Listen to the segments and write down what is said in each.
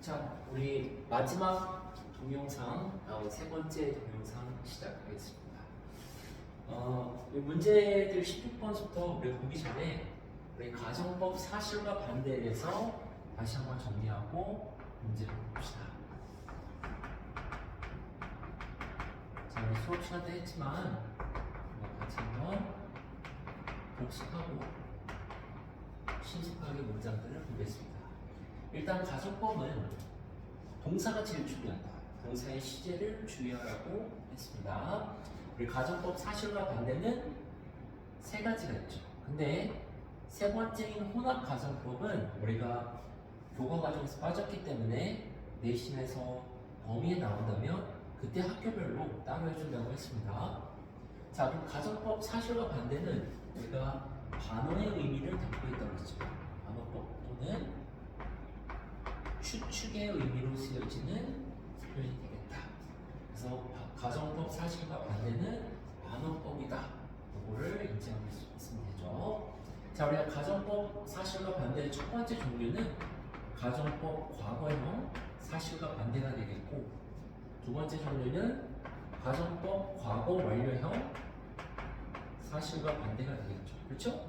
자, 우리 마지막 동영상, 세 번째 동영상 시작하겠습니다. 이 문제들 16번부터 우리 보기 전에 우리 가정법 사실과 반대에 대해서 다시 한번 정리하고 문제를 봅시다. 자, 우리 수업 시간 때 했지만 같이 한번 복습하고 신속하게 문장들을 보겠습니다. 일단 가정법은 동사가 제일 중요하다. 동사의 시제를 주의하라고 했습니다. 우리 가정법 사실과 반대는 세 가지가 있죠. 근데 세 번째인 혼합 가정법은 우리가 교과 과정에서 빠졌기 때문에 내신에서 범위에 나온다면 그때 학교별로 따로 해준다고 했습니다. 자, 그럼 가정법 사실과 반대는 우리가 반어의 의미를 담고 있다고 했죠. 반어법 또는 추측의 의미로 쓰여지는 표현이 되겠다. 그래서 가정법 사실과 반대는 반어법이다. 이거를 인지할 수 있으면 되죠. 자, 우리가 가정법 사실과 반대의 첫 번째 종류는 가정법 과거형 사실과 반대가 되겠고, 두 번째 종류는 가정법 과거 완료형 사실과 반대가 되겠죠. 그렇죠?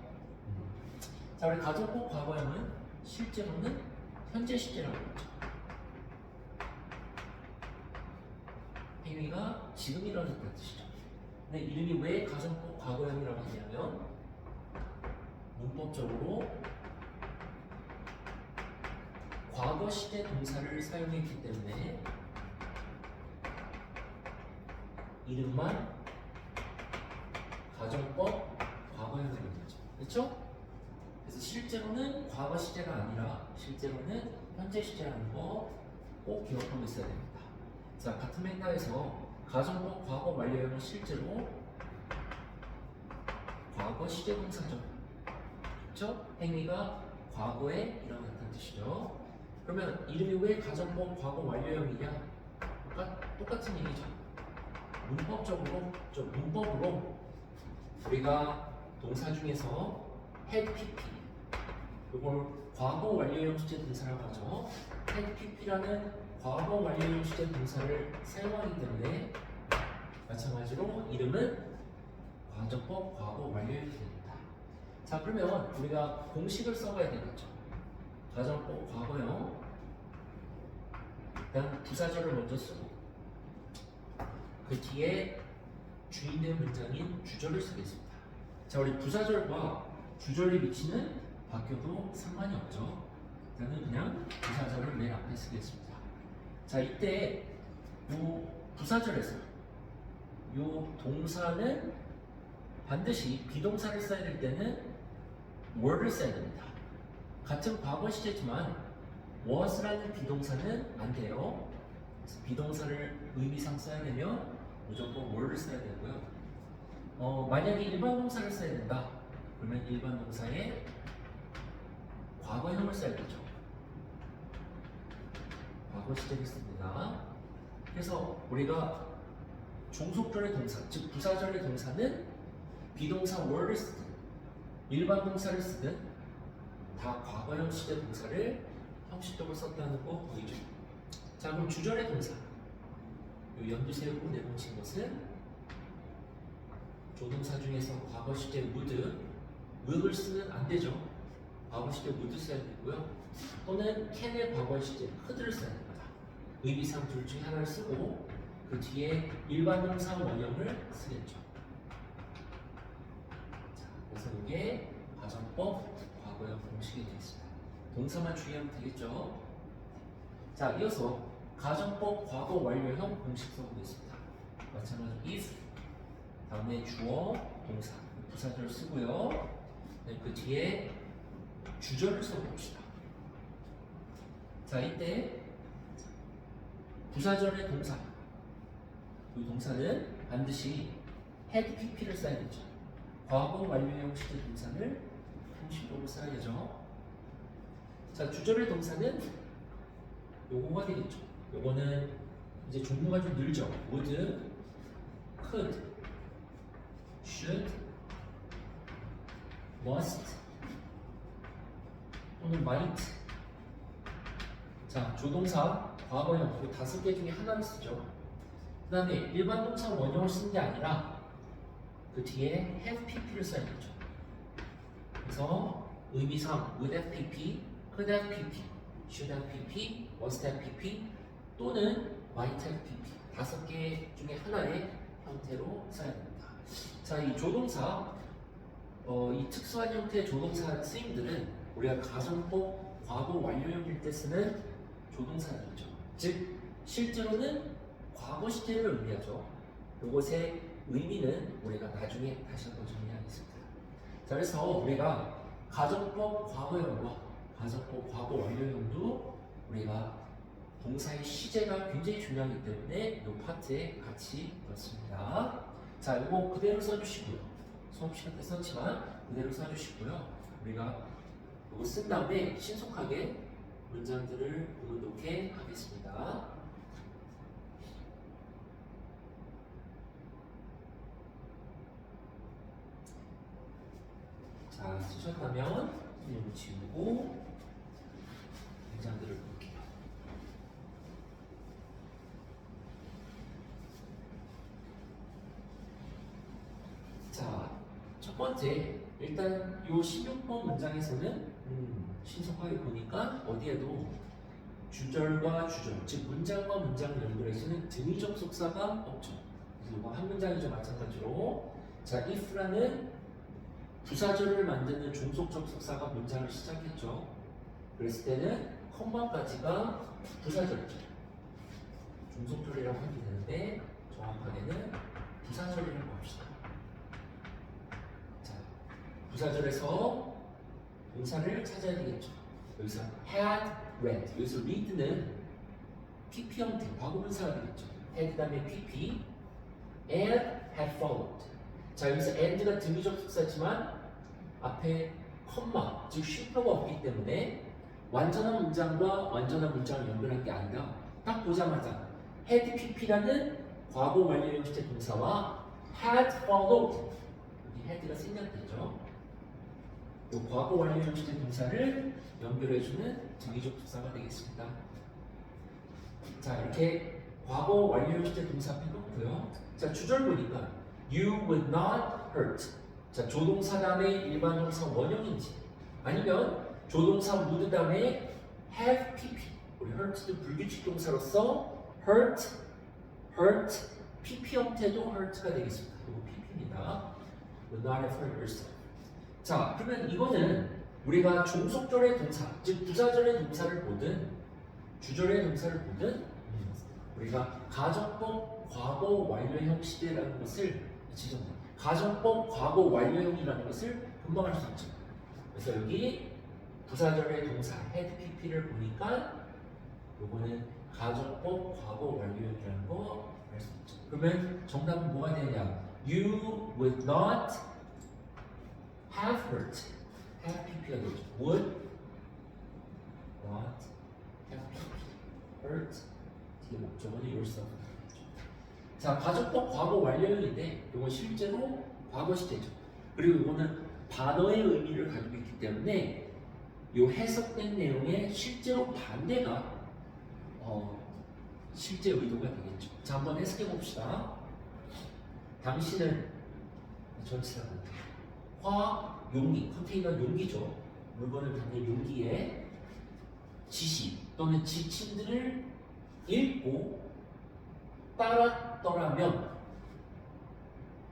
자, 우리 가정법 과거형은 실제로는 현재 시제라고 했죠. 행위가 지금 일어났다는 뜻이죠. 근데 이름이 왜 가정법 과거형이라고 하냐면 문법적으로 과거 시제 동사를 사용했기 때문에 이름만 가정법 과거형이라고 했죠. 그렇죠? 그래서 실제로는 과거 시제가 아니라 실제로는 현재 시제라는 거 꼭 기억하고 있어야 됩니다. 자, 같은 맥락에서 가정법 과거 완료형은 실제로 과거 시제 동사죠. 그렇죠? 행위가 과거에 일어났다는 뜻이죠. 그러면 이름이 왜 가정법 과거 완료형이냐? 똑같은 얘기죠. 문법으로 우리가 동사 중에서 had pp 이걸 과거 완료형 시제 동사라고 하죠. had pp라는 과거 완료형 시제 동사를 사용하기 때문에 마찬가지로 이름은 가정법 과거 완료형이 됩니다. 자, 그러면 우리가 공식을 써봐야 되겠죠. 가정법 과거형 일단 부사절을 먼저 쓰고 그 뒤에 주인된 문장인 주절을 쓰겠습니다. 자, 우리 부사절과 주절이 위치는 바뀌어도 상관이 없죠. 일단은 그냥 부사절을 맨 앞에 쓰겠습니다. 자, 이때 요 부사절에서 요 동사는 반드시 비동사를 써야 될 때는 were를 써야 됩니다. 같은 과거 시제지만 was라는 비동사는 안 돼요. 그래서 비동사를 의미상 써야 되면 무조건 were를 써야 되고요. 만약에 일반 동사를 써야 된다. 그러면 일반 동사에 과거형을 써야 되죠. 과거 시제를 씁니다. 그래서 우리가 종속절의 동사, 즉 부사절의 동사는 비동사 were를 쓰든 일반 동사를 쓰든 다 과거형 시제 동사를 형식적으로 썼다는 거 보이죠. 자, 그럼 주절의 동사 요 연두 세우고 내놓친 것은 조동사 중에서 과거 시제 would을 쓰면 안 되죠. 과거 시제 would 써야 되고요. 또는 can의 과거 시제 could를 써야 됩니다. 의미상 둘 중에 하나를 쓰고 그 뒤에 일반 동사 원형을 쓰겠죠. 자, 그래서 이게 가정법 과거형 공식이 되겠습니다. 동사만 주의하면 되겠죠. 자, 이어서 가정법 과거 완료형 공식 써보겠습니다. 마찬가지로 if 다음에 주어 동사 부사절 쓰고요. 그 뒤에 주절을 써봅시다. 자, 이때 부사절의 동사 이 동사는 반드시 had pp를 써야 되죠. 과거 완료형 시제 동사를 형식적으로 써야죠. 자, 주절의 동사는 요거가 되겠죠. 요거는 이제 종류가 좀 늘죠. would, could, should, must 또는 might. 자, 자, 조동사, 과거형 그 5개 중에 하나를 쓰죠. 그 다음에 일반 동사 원형을 쓰는 게 아니라 그 뒤에 have pp를 써야겠죠. 그래서 의미상 would have pp, could have pp, should have pp, must have pp 또는 might have pp 5개 중에 하나의 형태로 써야 됩니다. 자, 이 조동사 이 특수한 형태의 조동사 쓰임들은 우리가 가정법 과거 완료형일 때 쓰는 조동사였죠. 즉 실제로는 과거 시제를 의미하죠. 이것의 의미는 우리가 나중에 다시 한번 정리하겠습니다. 자, 그래서 우리가 가정법 과거형과 가정법 과거 완료형도 우리가 동사의 시제가 굉장히 중요하기 때문에 이 파트에 같이 넣습니다. 자, 이거 그대로 써주시고요. 수업 시간 때 썼지만 그대로 써주시고요. 우리가 이거 쓴 다음에 신속하게 문장들을 보여놓게 하겠습니다. 자, 쓰셨다면 이름을 지우고 문장들을 볼게요. 자, 첫 번째 일단 이 16번 문장에서는 신속하게 보니까 어디에도 주절과 주절, 즉 문장과 문장을 연결해서는 등위 접속사가 없죠. 그래서 이거 한 문장이죠. 마찬가지로 자, if라는 부사절을 만드는 종속 접속사가 문장을 시작했죠. 그랬을 때는 컴마까지가 부사절이죠. 종속절이라고 하면 되는데 정확하게는 부사절이라고 합시다. 자, 부사절에서 동사를 찾아야 되겠죠. 여기서 had read, 여기서 read는 pp 형태, 과거분사가 되겠죠. had 다음에 pp, and had followed. 자, 여기서 and가 등위 접속사지만 앞에 컴마, 즉 쉼표가 없기 때문에 완전한 문장과 완전한 문장을 연결한 게 아니라 딱 보자마자 had pp라는 과거 완료형 시제 동사와 had followed, 여기 had가 생략되죠. 이 과거 완료형 시제 동사를 연결해주는 등위 접속사가 되겠습니다. 자, 이렇게 과거 완료형 시제 동사 앞에 놓고요. 자, 주절 보니까 you would not hurt. 자, 조동사 다음에 일반 동사 원형인지 아니면 조동사 would 다음에 have pp. 우리 hurt도 불규칙 동사로서 hurt, pp 형태도 hurt가 되겠습니다. 그리고 pp입니다. would not have hurt yourself. 자, 그러면 이거는 우리가 종속절의 동사, 즉 부사절의 동사를 보든 주절의 동사를 보든 우리가 가정법 과거 완료형 시제라는 것을 지정합니다. 가정법 과거 완료형이라는 것을 금방 알 수 있죠. 그래서 여기 부사절의 동사 had pp를 보니까 요거는 가정법 과거 완료형이라는 거 알 수 있죠. 그러면 정답은 뭐가 되냐? You would not have hurt. have pp가 되죠. would not have pp. hurt. 뒤에 목적어는 yourself. 자, 가정법 과거 완료형인데 이건 실제로 과거 시제죠. 그리고 이거는 반어의 의미를 가지고 있기 때문에 이 해석된 내용의 실제로 반대가 실제 의도가 되겠죠. 자, 한번 해석해 봅시다. 당신은 전치사고 용기, 컨테이너 용기죠. 물건을 담는 용기에 지시 또는 지침들을 읽고 따랐더라면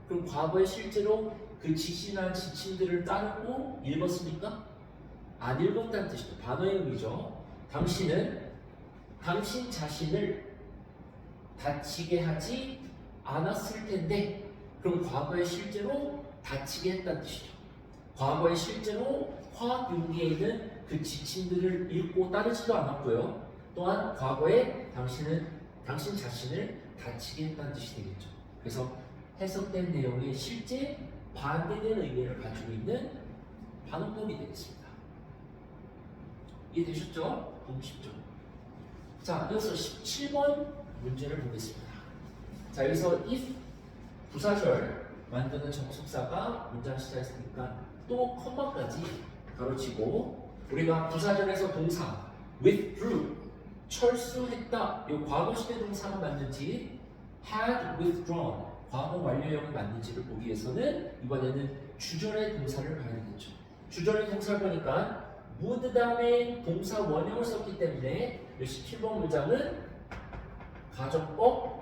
그럼 과거에 실제로 그 지시나 지침들을 따르고 읽었습니까? 안 읽었다는 뜻이죠. 반어의 의미죠. 당신은 당신 자신을 다치게 하지 않았을 텐데 그럼 과거에 실제로 다치게 했다는 뜻이죠. 과거에 실제로 화학 용기에 있는 그 지침들을 읽고 따르지도 않았고요. 또한 과거에 당신 자신을 다치게 했다는 뜻이 되겠죠. 그래서 해석된 내용의 실제 반대된 의미를 가지고 있는 반응법이 되겠습니다. 이해되셨죠? 너무 쉽죠? 자, 이어서 17번 문제를 보겠습니다. 자, 여기서 if 부사절 만드는 접속사가 문장 시작했으니까 또 컴마까지 가로치고 우리가 부사절에서 동사 withdrew 철수했다. 이 과거 시대 동사가 맞는지 had withdrawn 과거 완료형이 맞는지를 보기 위해서는 이번에는 주절의 동사를 봐야 되겠죠. 주절의 동사를 보니까 would 다음에 동사 원형을 썼기 때문에 17번 문장은 가정법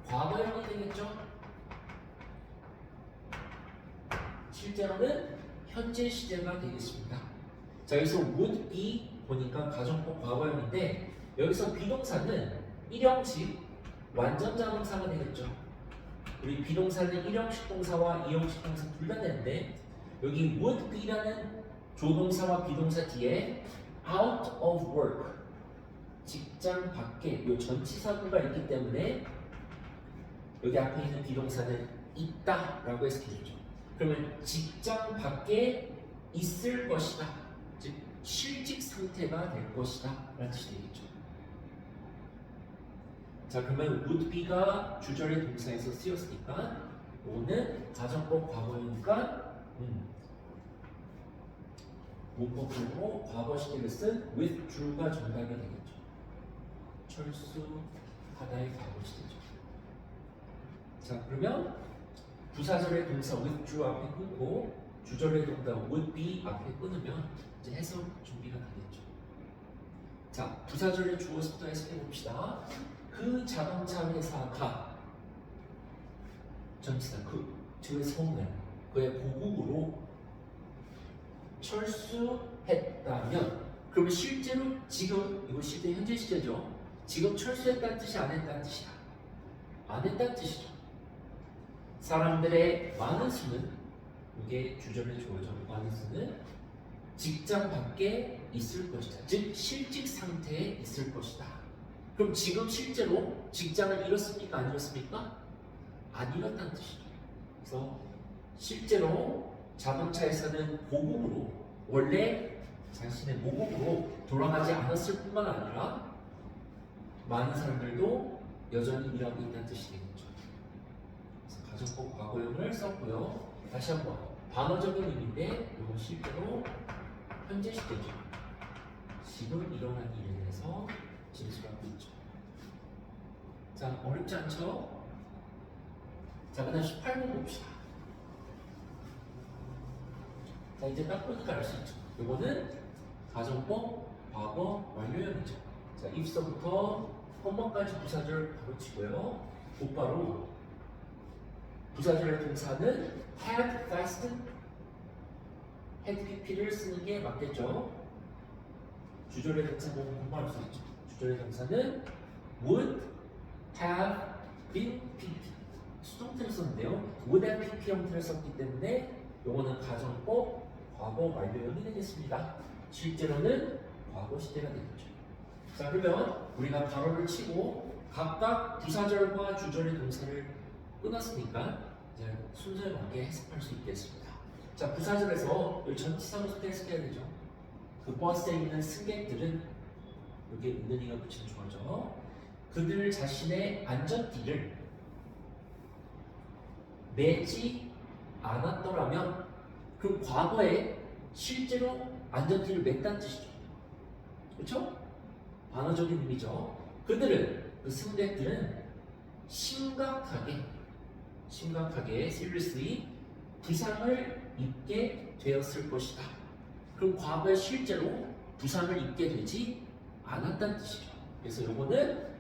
과거형이 되겠죠. 실제로는 현재 시제가 되겠습니다. 자, 여기서 would be 보니까 가정법 과거형인데 여기서 비동사는 일형식 완전자동사가 되겠죠. 우리 비동사는 일형식 동사와 이형식 동사 둘 다 되는데 여기 would be라는 조동사와 비동사 뒤에 out of work 직장 밖에 요 전치사구가 있기 때문에 여기 앞에 있는 비동사는 있다라고 해석해주죠. 그러면 직장 밖에 있을 것이다. 즉 실직 상태가 될 것이다 라는 뜻이 되겠죠. 자, 그러면 would be가 주절의 동사에서 쓰였으니까 오는 가정법 과거니까 문법적으로 과거 시제를 쓴 withdraw가 정답이 되겠죠. 철수하다의 과거 시제죠. 자, 그러면 부사절의 동사 withdraw 앞에 끊고 주절의 동사 would be 앞에 끊으면 이제 해석 준비가 되겠죠. 자, 부사절의 주어부터 해석해 봅시다. 그 자동차 회사가 전치사 그의 성을 그의 고국으로 철수했다면 그러면 실제로 지금 이거 시대 현재 시제죠. 지금 철수했다는 뜻이 안 했다는 뜻이야. 안 했다는 뜻이죠. 사람들의 많은 수는 이게 주절의 주어죠. 많은 수는 직장 밖에 있을 것이다. 즉 실직 상태에 있을 것이다. 그럼 지금 실제로 직장을 잃었습니까? 안 잃었습니까? 안 잃었다는 뜻이죠. 그래서 실제로 자동차에서는 고국으로 원래 자신의 모국으로 돌아가지 않았을 뿐만 아니라 많은 사람들도 여전히 일하고 있다는 뜻이 되겠죠. 그래서 가정법 과거형을 썼고요. 다시 한번 반어적인 의미인데 이건 실제로 현재 시제죠. 지금 일어난 일에 대해서 진술하고 있죠. 자, 어렵지 않죠? 자, 그 다음 18번 봅시다. 자, 이제 딱 보니까 알 수 있죠. 이거는 가정법 과거 완료형이죠. 자, if서부터 컴마까지 부사절 바로 치고요. 곧바로 부사절의 동사는 had fast, had pp를 쓰는 게 맞겠죠. 주절의 동사 보면 곧바로 할 수 있죠. 주절의 동사는 would have been pp 수동태를 썼는데요. would have pp 형태를 썼기 때문에 요거는 가정법 과거 완료형이 되겠습니다. 실제로는 과거 시대가 되겠죠. 자, 그러면 우리가 가로를 치고 각각 부사절과 주절의 동사를 끊었으니까 이제 순서에 맞게 해석할 수 있겠습니다. 자, 부사절에서 여기 전치사로부터 해석해야 되죠. 그 버스에 있는 승객들은 여기에 은은이가 붙인 주어죠. 그들 자신의 안전띠를 매지 않았더라면 그 과거에 실제로 안전띠를 맸다는 뜻이죠. 그렇죠? 반어적인 의미죠. 그들은 그 승객들은 심각하게 seriously 부상을 입게 되었을 것이다. 그럼 과거에 실제로 부상을 입게 되지 않았다는 뜻이죠. 그래서 요거는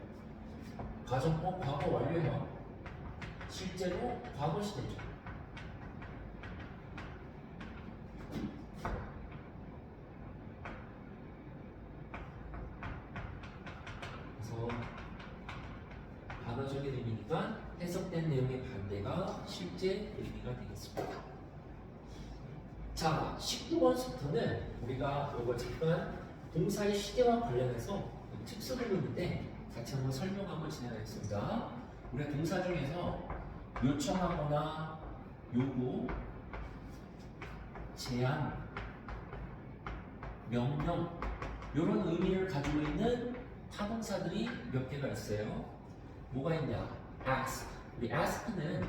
가정법 과거 완료형 실제로 과거 시대죠. 그래서 반어적인 의미니까 해석된 내용의 반대가 실제 의미가 되겠습니다. 자, 19번부터는 우리가 이거 잠깐 동사의 시제와 관련해서 특수 부분인데 같이 한번 설명하고 진행하겠습니다. 우리가 동사 중에서 요청하거나 요구, 제안, 명령 이런 의미를 가지고 있는 타동사들이 몇 개가 있어요. 뭐가 있냐? ask. 우리 ask는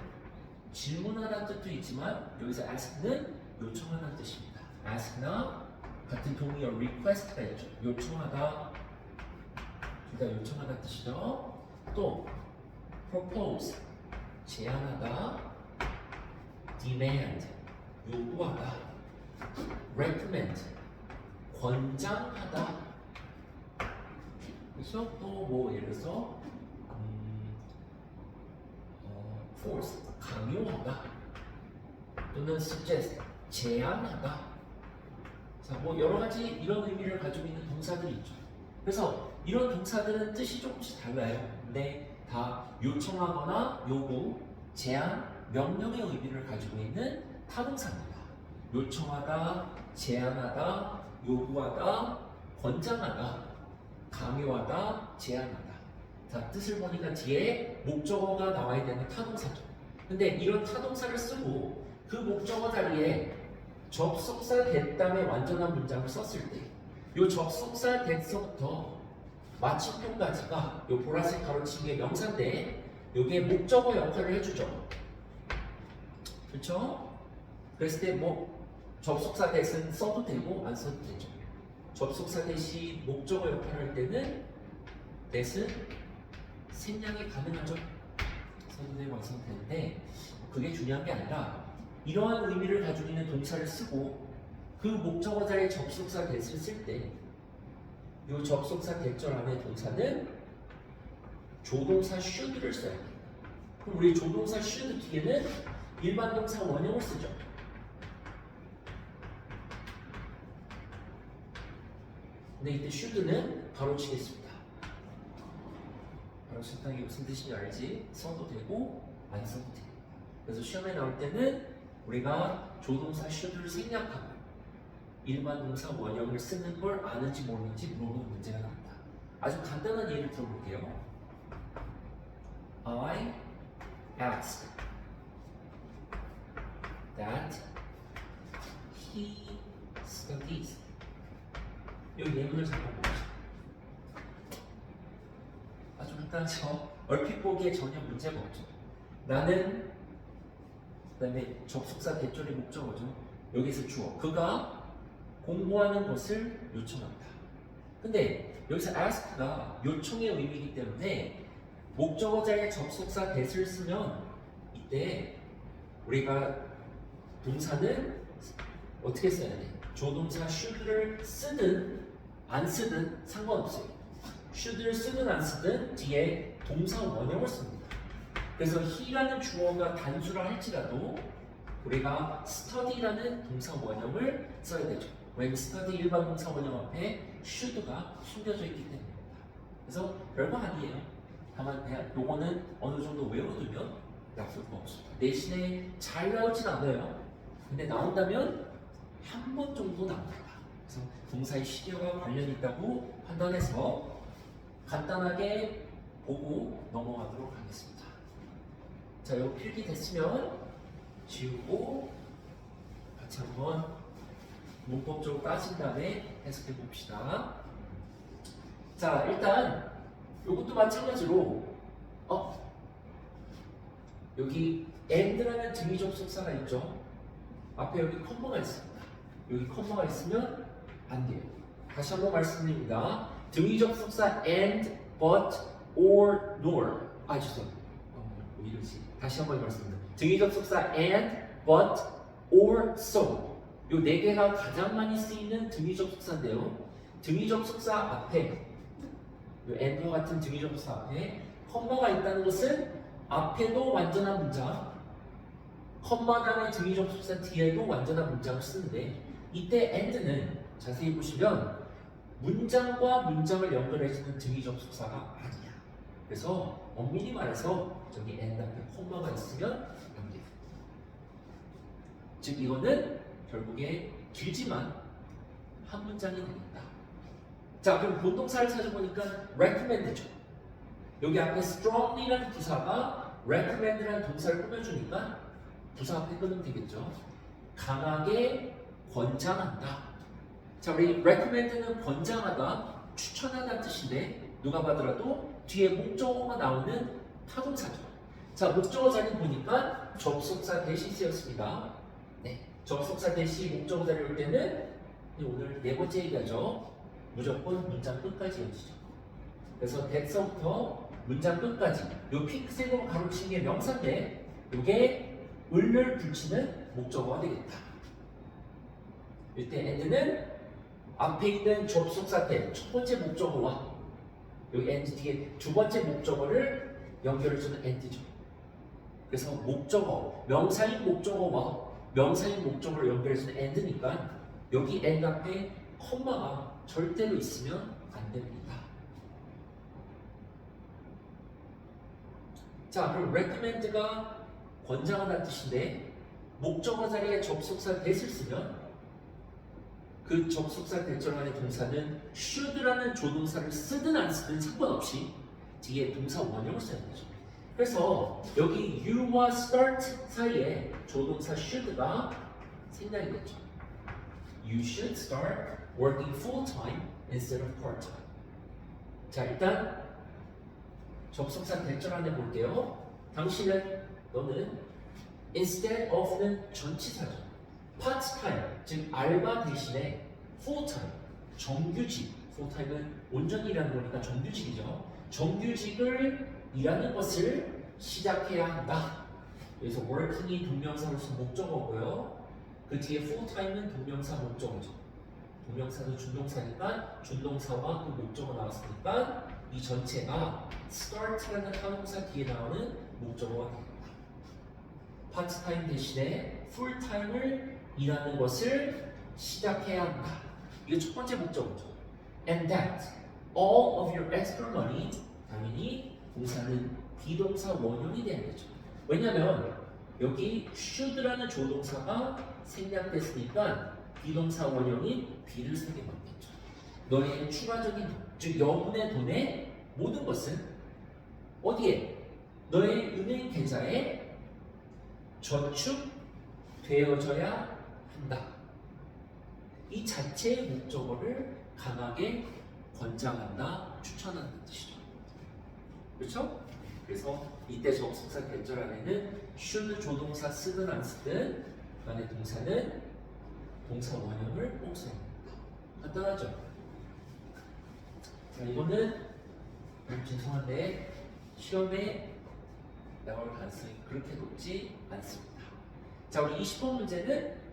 질문하다는 뜻도 있지만 여기서 ask는 요청하다는 뜻입니다. ask나 같은 동의어 request가 있죠. 요청하다, 그러니까 요청하다 뜻이죠. 또 propose 제안하다, demand 요구하다, recommend 권장하다. 그래서 또 뭐 예를 들어서 force 강요하다 또는 suggest 제안하다. 자, 뭐 여러 가지 이런 의미를 가지고 있는 동사들이 있죠. 그래서 이런 동사들은 뜻이 조금씩 달라요. 근데 다 요청하거나 요구, 제안, 명령의 의미를 가지고 있는 타동사입니다. 요청하다, 제안하다, 요구하다, 권장하다, 강요하다, 제안하다. 자, 뜻을 보니까 뒤에 목적어가 나와야 되는 타동사죠. 근데 이런 타동사를 쓰고 그 목적어 자리에 접속사 됐다의 완전한 문장을 썼을 때 이 접속사 됐서부터 마침표까지가 이 보라색 가로치기의 명사인데 이게 목적어 역할을 해주죠. 그렇죠? 그랬을 때 뭐 접속사 대신 써도 되고 안 써도 되죠. 접속사 대시 목적어 역할을 할 때는 that은 생략이 가능하죠. 써도 되고 안 써도 되는데 그게 중요한 게 아니라 이러한 의미를 가지고 있는 동사를 쓰고 그 목적어 자리에 접속사 that을 쓸 때 이 접속사 that절 안에 동사는 조동사 should를 써야 돼요. 그럼 우리 조동사 should 뒤에는 일반 동사 원형을 쓰죠. 근데 이때 should는 가로치겠습니다. 가로치다 이게 무슨 뜻인지 알지? 써도 되고 안 써도 돼요. 그래서 시험에 나올 때는 우리가 조동사 should를 생략하고 일반 동사 원형을 쓰는 걸 아는지 모르는지 물어보는 문제가 나온다. 아주 간단한 예를 들어볼게요. I asked that he studies. 이 예문을 잠깐 보시죠. 아주 간단하죠. 얼핏 보기에 전혀 문제가 없죠. 나는 그다음에 접속사 대절의 목적어죠. 여기서 주어. 그가 공부하는 것을 요청한다. 근데 여기서 ask가 요청의 의미이기 때문에 목적어 자리에 접속사 that을 쓰면 이때 우리가 동사는 어떻게 써야 돼? 조동사 should를 쓰든 안 쓰든 상관없어요. should를 쓰든 안 쓰든 뒤에 동사 원형을 씁니다. 그래서 he라는 주어가 단수라 할지라도 우리가 study라는 동사 원형을 써야 되죠. 왜냐면 study 일반 동사 원형 앞에 should가 숨겨져 있기 때문입니다. 그래서 별거 아니에요. 다만 요거는 어느 정도 외워두면 나쁠 거 없습니다. 대신에 잘 나오진 않아요. 근데 나온다면 한 번 정도 나옵니다. 그래서 동사의 시계와 관련이 있다고 판단해서 간단하게 보고 넘어가도록 하겠습니다. 자, 요 필기 됐으면 지우고 같이 한번 문법적으로 따진 다음에 해석해 봅시다. 자, 일단 이것도 마찬가지로 여기 and라는 등위 접속사가 있죠. 앞에 여기 컴마가 있습니다. 여기 컴마가 있으면 안 돼요. 다시 한번 말씀드립니다. 등위 접속사 and, but, or, nor. 죄송합니다. 뭐 이러지. 다시 한번 말씀드립니다. 등위 접속사 and, but, or, so. 요 네 개가 가장 많이 쓰이는 등위 접속사인데요. 등위 접속사 앞에 요 and와 같은 등위 접속사 앞에 컴마가 있다는 것은 앞에도 완전한 문장, 컴마 다음에 등위 접속사 뒤에도 완전한 문장을 쓰는데 이때 and는 자세히 보시면 문장과 문장을 연결해주는 등위 접속사가 아니야. 그래서 엄밀히 말해서 저기 and 앞에 컴마가 있으면 안 돼. 즉 이거는 결국에 길지만 한 문장이 되겠다. 자, 그럼 본동사를 찾아보니까 recommend죠. 여기 앞에 strongly라는 부사가 recommend라는 동사를 꾸며주니까 부사 앞에 끊으면 되겠죠. 강하게 권장한다. 자, 우리 recommend는 권장하다, 추천하다는 뜻인데 누가 봐더라도 뒤에 목적어가 나오는 타동사죠. 자, 목적어 자리 보니까 접속사 대시 쓰였습니다. 네, 접속사 대시 목적어 자리 올 때는 오늘 네 번째 얘기하죠. 무조건 문장 끝까지 이어지죠. 그래서 that서부터 문장 끝까지 요 핑크색으로 가로친 게 명사인데 요게 을을 붙이는 목적어가 되겠다. 이때 and는 앞에 있는 접속사 때 첫 번째 목적어와 여기 and 뒤에 두 번째 목적어를 연결해주는 and죠. 그래서 목적어, 명사인 목적어와 명사인 목적어를 연결해주는 and니까 여기 and 앞에 콤마가 절대로 있으면 안 됩니다. 자, 그럼 recommend가 권장하다는 뜻인데 목적어 자리에 접속사 that을 쓰면 그 접속사 대절 안의 동사는 should라는 조동사를 쓰든 안 쓰든 상관없이 뒤에 동사 원형을 써야 되죠. 그래서 여기 you와 start 사이에 조동사 should가 생략이 됐죠. You should start working full time instead of part time. 자, 일단 접속사 대절 안에 볼게요. 너는 instead of는 전치사죠. part-time, 즉 알바 대신에 full-time, 정규직, full-time은 온전히라는 거니까 정규직이죠. 정규직을 일하는 것을 시작해야 한다. 그래서 working이 동명사로서 목적어고요. 그 뒤에 full-time은 동명사 목적어죠. 동명사도 준동사니까 준동사와 그 목적어 나왔으니까 이 전체가 start라는 타동사 뒤에 나오는 목적어가 됩니다. part-time 대신에 full-time을 일하는 것을 시작해야 한다. 이게 첫 번째 목적어죠. And that all of your extra money, 당연히 동사는 비동사 원형이 돼야 되죠. 왜냐하면 여기 should라는 조동사가 생략됐으니까 비동사 원형인 be를 쓰게 맞겠죠. 너의 추가적인 즉 여분의 돈의 모든 것은 어디에? 너의 은행 계좌에 저축되어져야 한다. 이 자체의 목적어를 강하게 권장한다, 추천한다는 뜻이죠. 그렇죠? 그래서 이때 접속사 대절 안에는 should 조동사 쓰든 안 쓰든 간의 동사는 동사 원형을 꼭 써야 합니다. 간단하죠? 자, 이거는 죄송한데 시험에 나올 가능성이 그렇게 높지 않습니다. 자, 우리 20번 문제는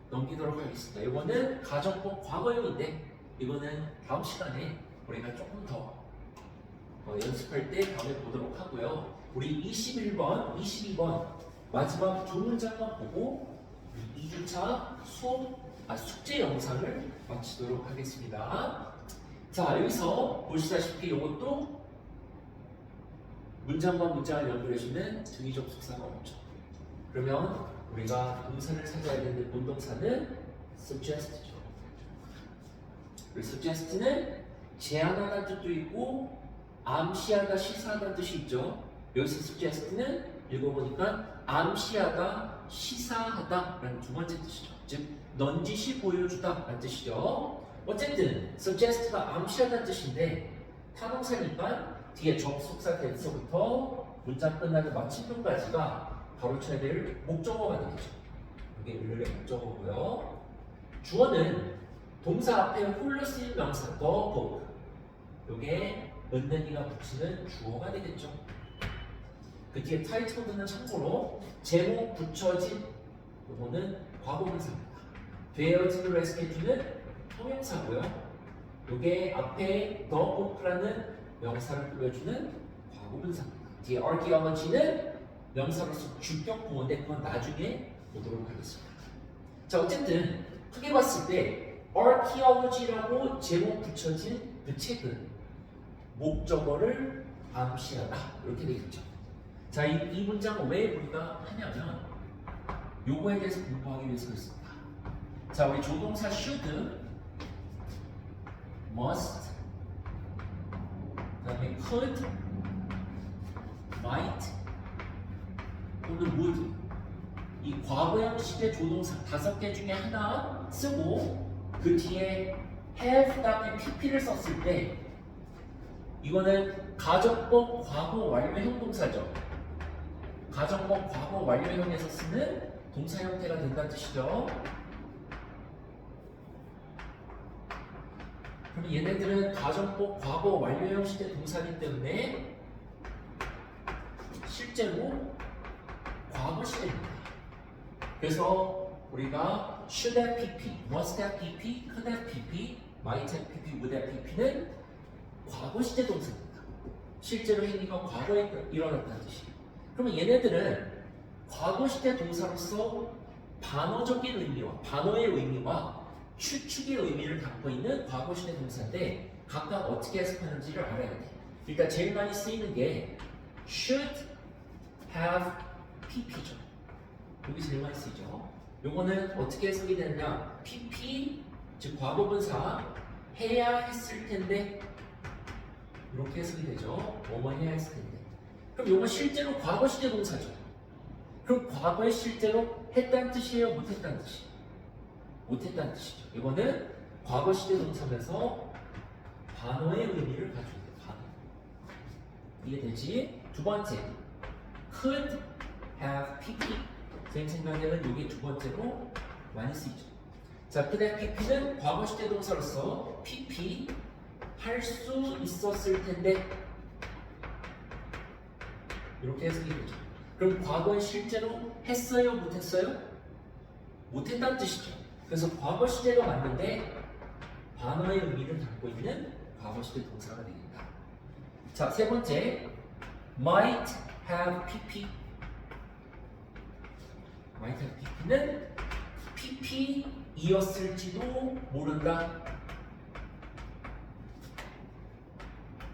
넘기도록 하겠습니다. 이거는 가정법 과거형인데 이거는 다음 시간에 우리가 조금 더 연습할 때 다음에 보도록 하고요. 우리 21번, 22번 마지막 두 문장만 보고 2주차 숙제 영상을 마치도록 하겠습니다. 자, 여기서 보시다시피 이것도 문장과 문장을 연결해주는 등위 접속사가 없죠. 그러면 우리가 동사를 찾아야 되는 본동사는 suggest죠. suggest는 제안하다는 뜻도 있고 암시하다, 시사하다는 뜻이 있죠. 여기서 suggest는 읽어보니까 암시하다, 시사하다라는 두 번째 뜻이죠. 즉 넌지시 보여주다 라는 뜻이죠. 어쨌든 suggest가 암시하다는 뜻인데 타동사니까 뒤에 접속사 that서부터 문장 끝나는 마침표까지가 가로쳐야 될 목적어가 되겠죠. 이게 을의 목적어고요. 주어는 동사 앞에 홀로 쓰인 명사 the book. 이게 은는이가 붙이는 주어가 되겠죠. 그 뒤에 타이틀드는 참고로 제목 붙여진 이거는 과거분사입니다. 되어진을 해석해주는 형용사고요. 이게 앞에 the book라는 명사를 꾸며주는 과거분사입니다. 뒤에 archaeology는 명사로서 주격 보호인데 그건 나중에 보도록 하겠습니다. 자, 어쨌든 크게 봤을 때 archaeology라고 제목 붙여진 그 책은 목적어를 암시하다 이렇게 되겠죠. 자, 이 문장을 왜 우리가 하냐면 요거에 대해서 공부하기 위해서 그렇습니다. 자, 우리 조동사 should, must, 그다음에 could, might 또는 would 이 과거형식의 조동사 5개 중에 하나 쓰고 그 뒤에 have 다음에 pp를 썼을 때 이거는 가정법 과거 완료형 동사죠. 가정법 과거 완료형에서 쓰는 동사 형태가 된다는 뜻이죠. 그럼 얘네들은 가정법 과거 완료형 시제 동사이기 때문에 실제로 과거 시제입니다. 그래서 우리가 should have pp, must have pp, could have pp, might have pp, would have pp는 과거 시제 동사입니다. 실제로 행위가 과거에 일어났다는 뜻이에요. 그러면 얘네들은 과거 시제 동사로서 반어적인 의미와 반어의 의미와 추측의 의미를 담고 있는 과거 시제 동사인데 각각 어떻게 해석하는지를 알아야 돼. 일단 제일 많이 쓰이는 게 should have pp죠. 여기 제일 많이 쓰이죠. 요거는 어떻게 해석이 되느냐? pp 즉 과거분사 해야 했을 텐데 이렇게 해석이 되죠. 뭐뭐 해야 했을 텐데. 그럼 요거 실제로 과거 시제 동사죠. 그럼 과거에 실제로 했다는 뜻이에요? 못했다는 뜻이에요? 못했다는 뜻이죠. 이거는 과거 시제 동사면서 반어의 의미를 가지고 있는 반어. 이해되지? 두 번째, could have pp. 제 생각에는 이게 두 번째로 많이 쓰이죠. 자, could have pp는 과거 시제 동사로서 pp 할 수 있었을 텐데 이렇게 해석이 되죠. 그럼 과거에 실제로 했어요? 못했어요? 못했다는 뜻이죠. 그래서 과거 시제가 맞는데 반어의 의미를 담고 있는 과거 시제 동사가 되겠다. 자, 세 번째, might have pp. might have pp는 pp이었을지도 모른다.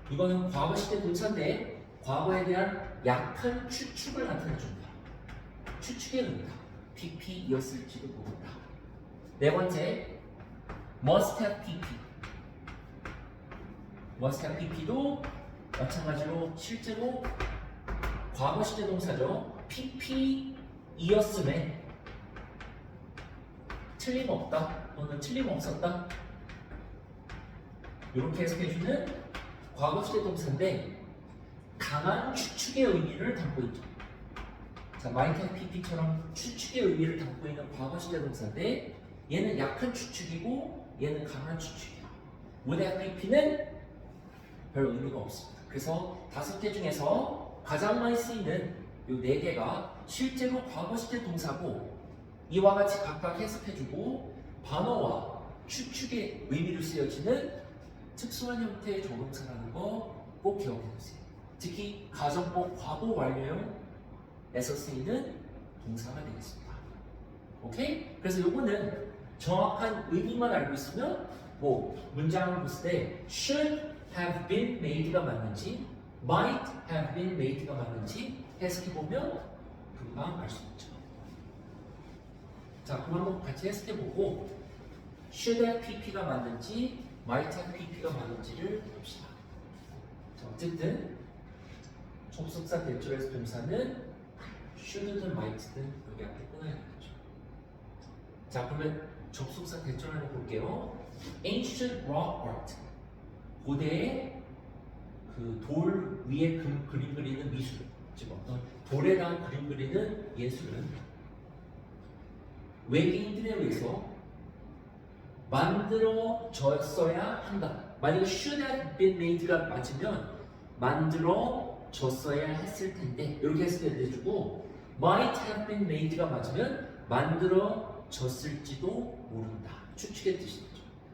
이거는 과거 시제 동사인데 과거에 대한 약한 추측을 나타내줍니다. 추측의 의미다. pp이었을지도 모른다. 네 번째, must have pp. must have pp도 마찬가지로 실제로 과거 시제 동사죠. pp이었음에 틀림없다 또는 틀림없었다 이렇게 해석해주는 과거 시제 동사인데 강한 추측의 의미를 담고 있죠. 자, might have pp처럼 추측의 의미를 담고 있는 과거 시제 동사인데 얘는 약한 추측이고 얘는 강한 추측이야. would have pp는 별 의미가 없습니다. 그래서 5개 중에서 가장 많이 쓰이는 이 4개가 실제로 과거 시제 동사고 이와 같이 각각 해석해주고 반어와 추측의 의미를 쓰여지는 특수한 형태의 조동사라는 거 꼭 기억해두세요. 특히 가정법 과거 완료형에서 쓰이는 동사가 되겠습니다. 오케이? 그래서 요거는 정확한 의미만 알고 있으면 뭐 문장을 봤을 때 should have been made가 맞는지 might have been made가 맞는지 해석해보면 금방 알 수 있죠. 자, 그럼 한번 같이 해석해보고 should have pp가 맞는지 might have pp가 맞는지를 봅시다. 자, 어쨌든 접속사 대절에서 동사는 should든 might든 여기 앞에 끊어야 되죠. 자, 그러면 접속사 대절을 볼게요. Ancient rock art. 고대의 그 돌 위에 그림 그리는 미술, 즉 어떤 돌에 대한 그림 그리는 예술은 외계인들에 의해서 만들어졌어야 한다. 만약에 should have been made가 맞으면 만들어졌어야 했을 텐데 이렇게 해석해주고 might have been made가 맞으면 만들어졌을지도 모른다. 추측의 뜻이죠.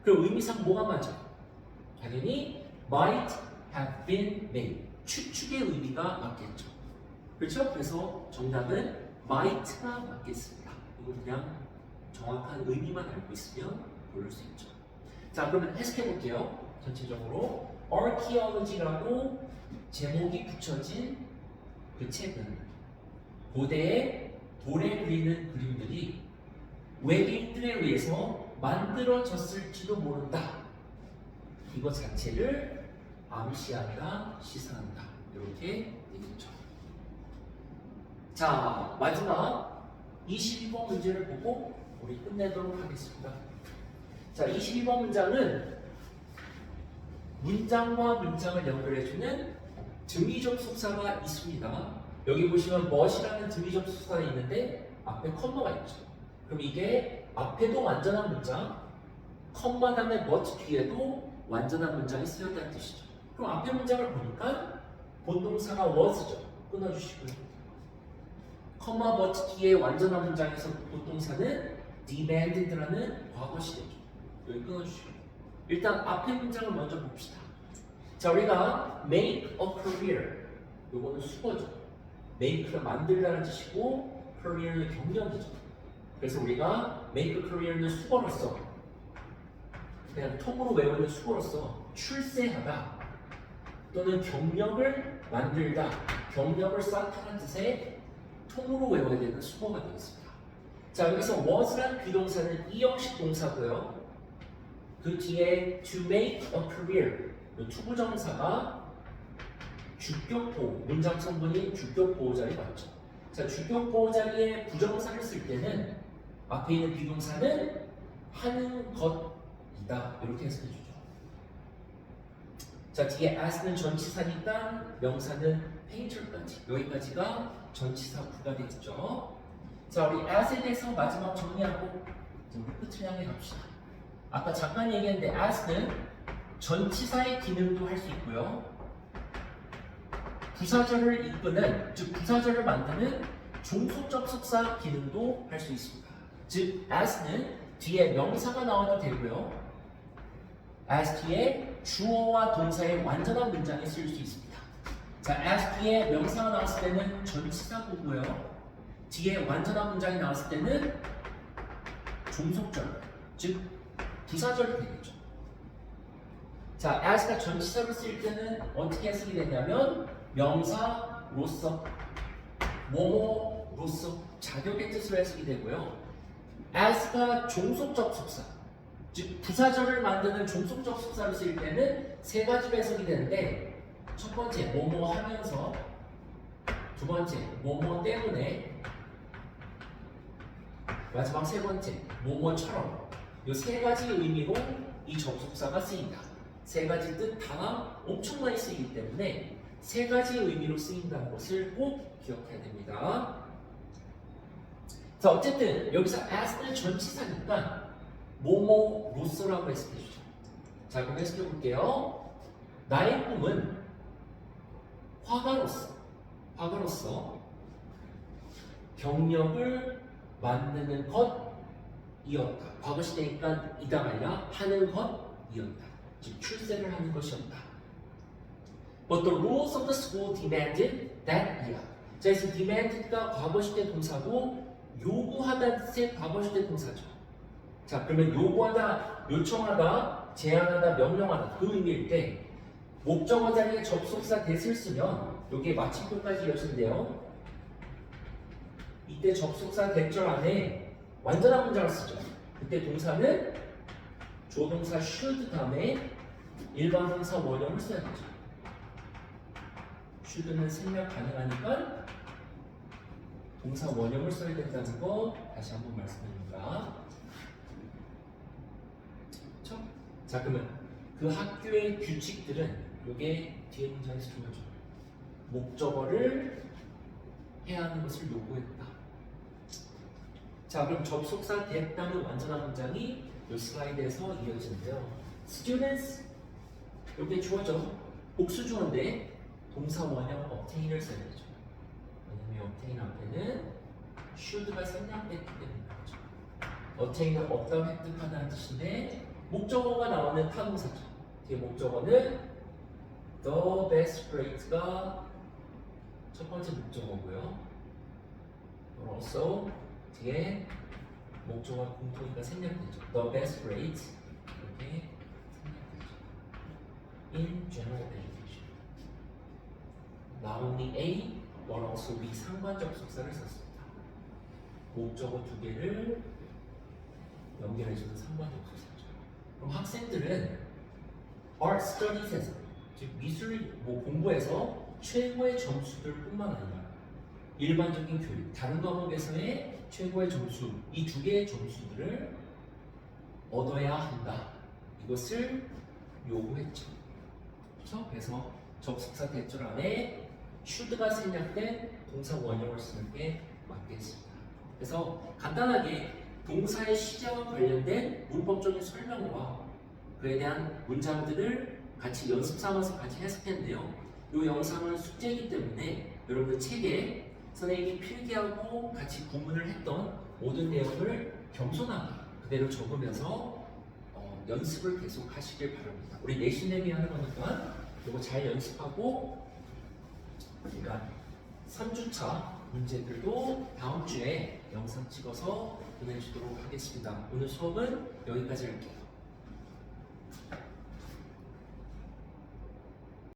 그럼 의미상 뭐가 맞아요? 당연히 might have been made. 추측의 의미가 맞겠죠. 그렇죠? 그래서 정답은 might가 맞겠습니다. 이거 그냥 정확한 의미만 알고 있으면 고를 수 있죠. 자, 그러면 해석해 볼게요. 전체적으로 archaeology라고 제목이 붙여진 그 책은 고대의 돌에 그리는 그림들이 외계인들에 의해서 만들어졌을지도 모른다. 이거 자체를 암시한다, 시사한다. 이렇게 되겠죠. 자, 마지막 22번 문제를 보고 우리 끝내도록 하겠습니다. 자, 22번 문장은 문장과 문장을 연결해주는 등위 접속사가 있습니다. 여기 보시면 must이라는 등위 접속사가 있는데 앞에 컴마가 있죠. 그럼 이게 앞에도 완전한 문장, 컴마 다음에 must 뒤에도 완전한 문장이 쓰였다는 뜻이죠. 그럼 앞에 문장을 보니까 본동사가 was죠. 끊어주시고요. 커마 but 뒤에 완전한 문장에서 본동사는 demanded라는 과거 시제죠. 여기 끊어주시고요. 일단 앞에 문장을 먼저 봅시다. 자, 우리가 make a career, 요거는 수거죠. make를 만들다는 뜻이고 career는 경력이죠. 그래서 우리가 make a career는 수거로서, 그냥 통으로 외우는 수거로서 출세하다 또는 경력을 만들다, 경력을 쌓다는 뜻의 통으로 외워야 되는 수거가 되겠습니다. 자, 여기서 was란 비동사는 이형식 동사고요. 그 뒤에 to make a career, 투부정사가 주격보호, 문장 성분이 주격보호 자리 맞죠. 자, 주격보호 자리에 부정사를 쓸 때는 앞에 있는 비동사는 하는 것이다, 이렇게 해석해 주죠. 자, 뒤에 as는 전치사니까 명사는 painter까지, 여기까지가 전치사 구가 되겠죠. 자, 우리 as에 대해서 마지막 정리하고 우리 끝을 향해 갑시다. 아까 잠깐 얘기했는데 as는 전치사의 기능도 할 수 있고요. 부사절을 이끄는, 즉 부사절을 만드는 종속접속사 기능도 할 수 있습니다. 즉 as는 뒤에 명사가 나와도 되고요. as 뒤에 주어와 동사의 완전한 문장에 쓰일 수 있습니다. 자, as 뒤에 명사가 나왔을 때는 전치사구고요. 뒤에 완전한 문장이 나왔을 때는 종속절, 즉 부사절이 되겠죠. 자, as가 전치사로 쓰일 때는 어떻게 해석이 되냐면 명사로서, 뭐뭐로서, 자격의 뜻으로 해석이 되고요. as가 종속접속사, 즉 부사절을 만드는 종속접속사로 쓰일 때는 세 가지로 해석이 되는데, 첫 번째 뭐뭐 하면서, 두 번째 뭐뭐 때문에, 마지막 세 번째 뭐뭐처럼, 이 세 가지 의미로 이 접속사가 쓰인다. 세 가지 뜻 다 엄청 많이 쓰이기 때문에 세 가지 의미로 쓰인다는 것을 꼭 기억해야 됩니다. 자, 어쨌든 여기서 as는 전치사니까 뭐뭐로서라고 해석해 주죠. 자, 그럼 해석해 볼게요. 나의 꿈은 화가로서 경력을 만드는 것이었다. 과거 시대니까 이다가 아니라 하는 것이었다. 즉 출세를 하는 것이었다. But the rules of the school demanded that year. 자, 그래서 demanded가 과거 시대 동사고 요구하다는 뜻의 과거 시대 동사죠. 자, 그러면 요구하다, 요청하다, 제안하다, 명령하다 그 의미일 때 목적어 자리에 접속사 that을 쓰면 여기에 마침표까지 이어지는데요. 이때 접속사 that절 안에 완전한 문장을 쓰죠. 그때 동사는 조동사 should 다음에 일반 동사 원형을 써야 되죠. should는 생략 가능하니까 동사 원형을 써야 된다는 거 다시 한번 말씀드립니다. 그렇죠? 자, 그러면 그 학교의 규칙들은 이게 뒤에 문장에서 중요하죠. 목적어를 해야 하는 것을 요구했다. 자, 그럼 접속사 됐다는 완전한 문장이 이 슬라이드에서 이어지는데요. Students, 이게 주어죠. 복수 주어인데 동사 원형 obtain을 써야 되죠. 왜냐면 obtain 앞에는 should가 생략됐기 때문이죠. obtain은 얻다, 획득하다는 뜻인데 목적어가 나오는 타동사죠. 뒤에 목적어는 the best grade가 첫 번째 목적어고요. also 뒤에 목적어 공통이니까 생략되죠. The best grades 이렇게 생략되죠. In general education. Not only A, but also B 상관적 속사를 썼습니다. 목적어 두 개를 연결해주는 상관적 속사죠. 그럼 학생들은 art studies에서, 즉 미술 공부에서 최고의 점수들뿐만 아니라 일반적인 교육, 다른 과목에서의 최고의 점수, 이 두 개의 점수들을 얻어야 한다. 이것을 요구했죠. 그렇죠? 그래서 접속사 대절 안에 should가 생략된 동사 원형을 쓰는 게 맞겠습니다. 그래서 간단하게 동사의 시제와 관련된 문법적인 설명과 그에 대한 문장들을 같이 연습 삼아서 같이 했을 텐데요. 이 영상은 숙제이기 때문에 여러분들 책에 선생님이 필기하고 같이 구문을 했던 모든 내용을 겸손하게 그대로 적으면서 연습을 계속 하시길 바랍니다. 우리 내신 대비하는 거니까 이거 잘 연습하고 우리가 3주차 문제들도 다음 주에 영상 찍어서 보내주도록 하겠습니다. 오늘 수업은 여기까지 할게요.